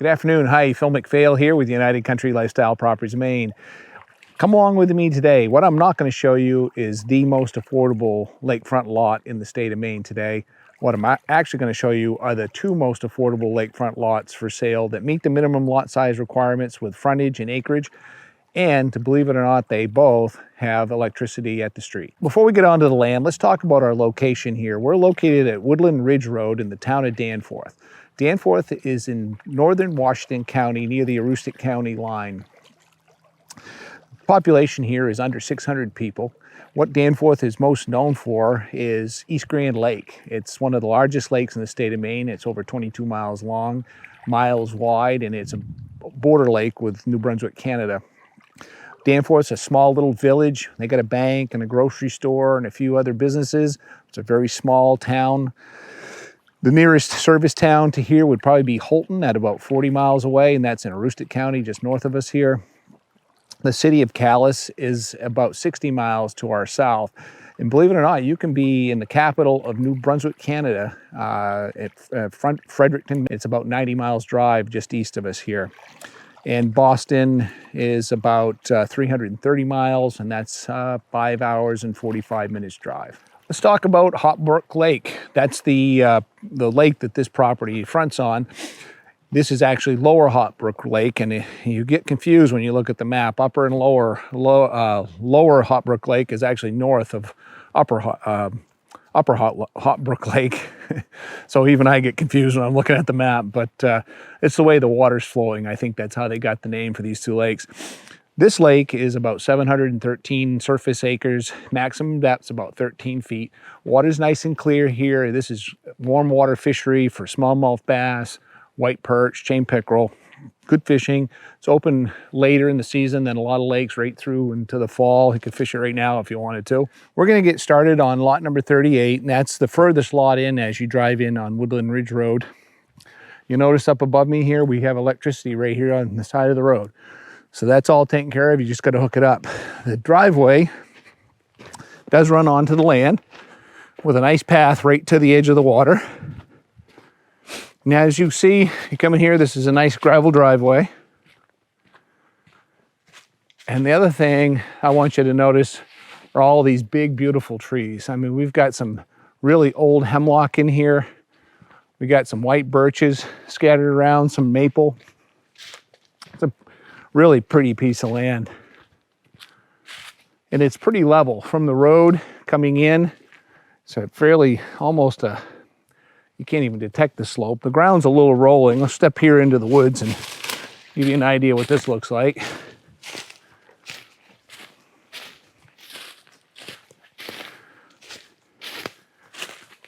Good afternoon. Hi, Phil McPhail here with United Country Lifestyle Properties, Maine. Come along with me today. What I'm not going to show you is the most affordable lakefront lot in the state of Maine today. What I'm actually going to show you are the two most affordable lakefront lots for sale that meet the minimum lot size requirements with frontage and acreage. And to believe it or not, they both have electricity at the street. Before we get onto the land, let's talk about our location here. We're located at Woodland Ridge Road in the town of Danforth. Danforth is in northern Washington County near the Aroostook County line. Population here is under 600 people. What Danforth is most known for is East Grand Lake. It's one of the largest lakes in the state of Maine. It's over 22 miles long, miles wide, and it's a border lake with New Brunswick, Canada. Danforth's a small little village. They got a bank and a grocery store and a few other businesses. It's a very small town. The nearest service town to here would probably be Holton at about 40 miles away, and that's in Aroostook County, just north of us here. The city of Calais is about 60 miles to our south. And believe it or not, you can be in the capital of New Brunswick, Canada, at Fredericton. It's about 90 miles drive just east of us here. And Boston is about 330 miles, and that's 5 hours and 45 minutes drive. Let's talk about Hot Brook Lake. That's the lake that this property fronts on. This is actually Lower Hot Brook Lake, and you get confused when you look at the map. Upper and Lower Hot Brook Lake is actually north of Upper Hot Brook Lake. So even I get confused when I'm looking at the map, but it's the way the water's flowing. I think that's how they got the name for these two lakes. This lake is about 713 surface acres. Maximum depth's about 13 feet. Water's nice and clear here. This is warm water fishery for smallmouth bass, white perch, chain pickerel. Good fishing. It's open later in the season than a lot of lakes, right through into the fall. You could fish it right now if you wanted to. We're going to get started on lot number 38, and that's the furthest lot in as you drive in on Woodland Ridge Road. You notice up above me here, we have electricity right here on the side of the road. So that's all taken care of. You just got to hook it up. The driveway does run onto the land with a nice path right to the edge of the water. Now, as you see, you come in here, this is a nice gravel driveway. And the other thing I want you to notice are all these big, beautiful trees. I mean, we've got some really old hemlock in here. We got some white birches scattered around, some maple. It's a really pretty piece of land. And it's pretty level from the road coming in. So fairly, almost a, you can't even detect the slope. The ground's a little rolling. Let's step here into the woods and give you an idea what this looks like.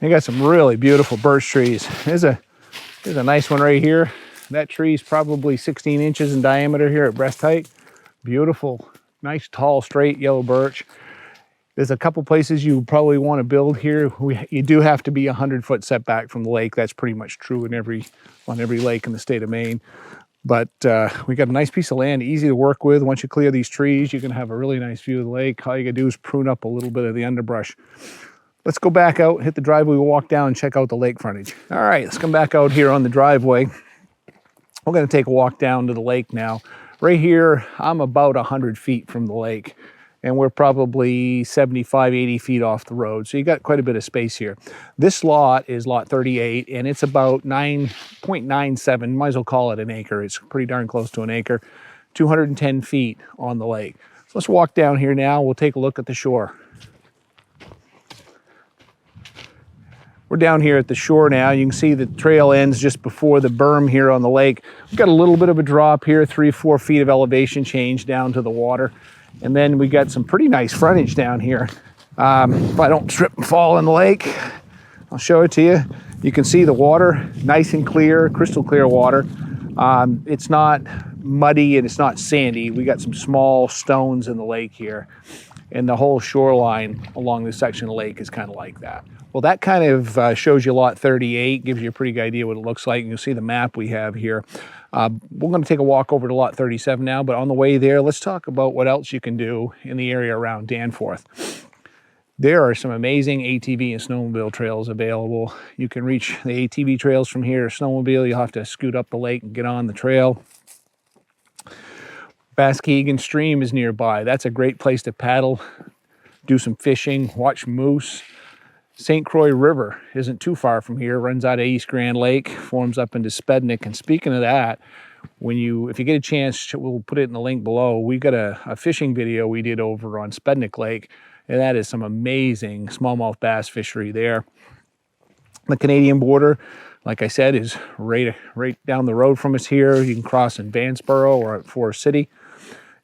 They got some really beautiful birch trees. There's a nice one right here. That tree is probably 16 inches in diameter here at breast height. Beautiful, nice, tall, straight yellow birch. There's a couple places you probably want to build here. You do have to be 100-foot setback from the lake. That's pretty much true on every lake in the state of Maine. But we got a nice piece of land, easy to work with. Once you clear these trees, you can have a really nice view of the lake. All you gotta do is prune up a little bit of the underbrush. Let's go back out, hit the driveway, we'll walk down and check out the lake frontage. All right, let's come back out here on the driveway. We're gonna take a walk down to the lake now. Right here, I'm about 100 feet from the lake, and we're probably 75, 80 feet off the road. So you got quite a bit of space here. This lot is lot 38, and it's about 9.97, might as well call it an acre. It's pretty darn close to an acre, 210 feet on the lake. So let's walk down here now. We'll take a look at the shore. We're down here at the shore now. You can see the trail ends just before the berm here on the lake. We've got a little bit of a drop here, 3-4 feet of elevation change down to the water. And then we got some pretty nice frontage down here. If I don't trip and fall in the lake, I'll show it to you. You can see the water, nice and clear, crystal clear water. It's not muddy and it's not sandy. We got some small stones in the lake here. And the whole shoreline along this section of the lake is kind of like that. Well, that kind of shows you lot 38, gives you a pretty good idea what it looks like. You'll see the map we have here. We're going to take a walk over to lot 37 now, but on the way there, let's talk about what else you can do in the area around Danforth. There are some amazing ATV and snowmobile trails available. You can reach the ATV trails from here. Snowmobile, you'll have to scoot up the lake and get on the trail. Baskegan Stream is nearby. That's a great place to paddle, do some fishing, watch moose. St. Croix River isn't too far from here, runs out of East Grand Lake, forms up into Spednick. And speaking of that, if you get a chance, we'll put it in the link below. We've got a fishing video we did over on Spednick Lake, and that is some amazing smallmouth bass fishery there. The Canadian border, like I said, is right down the road from us here. You can cross in Vanceboro or at Forest City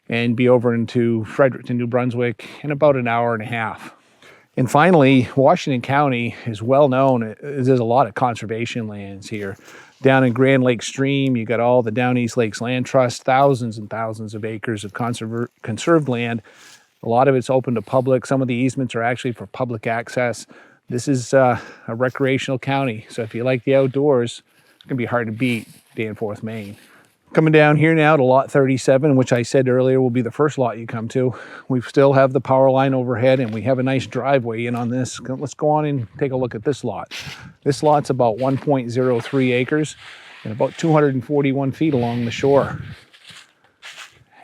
and be over into Fredericton, New Brunswick in about an hour and a half. And finally, Washington County is well known. There's a lot of conservation lands here. Down in Grand Lake Stream, you got all the Down East Lakes Land Trust, thousands and thousands of acres of conserved land. A lot of it's open to public. Some of the easements are actually for public access. This is a recreational county, so if you like the outdoors, it's gonna be hard to beat Danforth, Maine. Coming down here now to lot 37, which I said earlier will be the first lot you come to. We still have the power line overhead and we have a nice driveway in on this. Let's go on and take a look at this lot. This lot's about 1.03 acres and about 241 feet along the shore.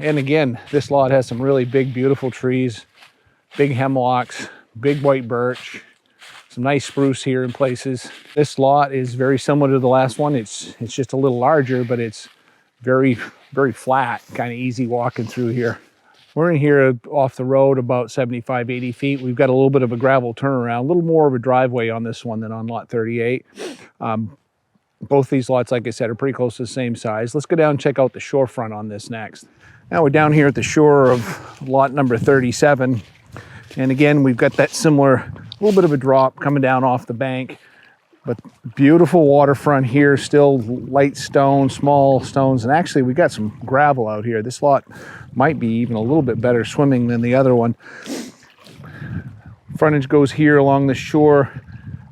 And again, this lot has some really big, beautiful trees, big hemlocks, big white birch, some nice spruce here in places. This lot is very similar to the last one. It's just a little larger, but it's very, very flat, kind of easy walking through here. We're in here off the road about 75, 80 feet. We've got a little bit of a gravel turnaround, a little more of a driveway on this one than on lot 38. Both these lots, like I said, are pretty close to the same size. Let's go down and check out the shorefront on this next. Now we're down here at the shore of lot number 37. And again, we've got that similar, little bit of a drop coming down off the bank. But beautiful waterfront here, still light stone, small stones, and actually we got some gravel out here. This lot might be even a little bit better swimming than the other one. Frontage goes here along the shore,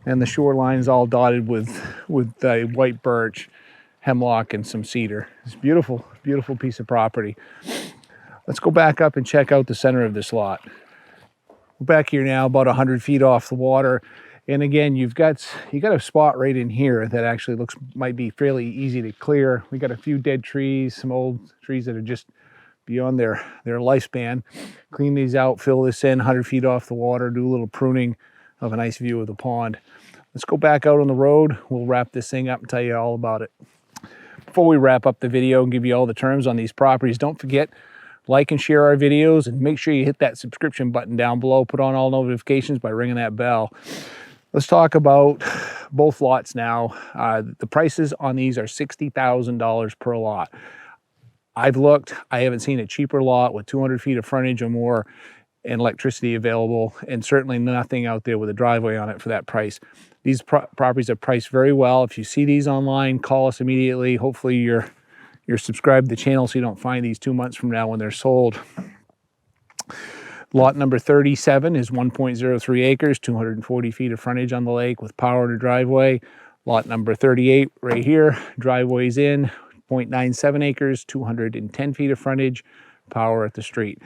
and the shoreline is all dotted with white birch, hemlock, and some cedar. It's beautiful, beautiful piece of property. Let's go back up and check out the center of this lot. We're back here now about 100 feet off the water. And again, you got a spot right in here that actually might be fairly easy to clear. We got a few dead trees, some old trees that are just beyond their lifespan. Clean these out, fill this in 100 feet off the water, do a little pruning of a nice view of the pond. Let's go back out on the road. We'll wrap this thing up and tell you all about it. Before we wrap up the video and give you all the terms on these properties, don't forget, like and share our videos, and make sure you hit that subscription button down below. Put on all notifications by ringing that bell. Let's talk about both lots now. The prices on these are $60,000 per lot. I've looked, I haven't seen a cheaper lot with 200 feet of frontage or more and electricity available, and certainly nothing out there with a driveway on it for that price. These properties are priced very well. If you see these online, call us immediately. Hopefully you're subscribed to the channel so you don't find these 2 months from now when they're sold. Lot number 37 is 1.03 acres, 240 feet of frontage on the lake with power and a driveway. Lot number 38 right here, driveways in, 0.97 acres, 210 feet of frontage, power at the street.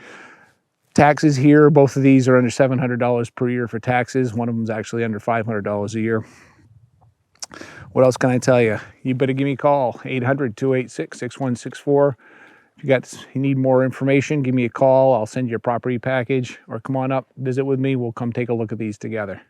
Taxes here, both of these are under $700 per year for taxes. One of them is actually under $500 a year. What else can I tell you? You better give me a call, 800-286-6164. If you need more information, give me a call. I'll send you a property package, or come on up, visit with me. We'll come take a look at these together.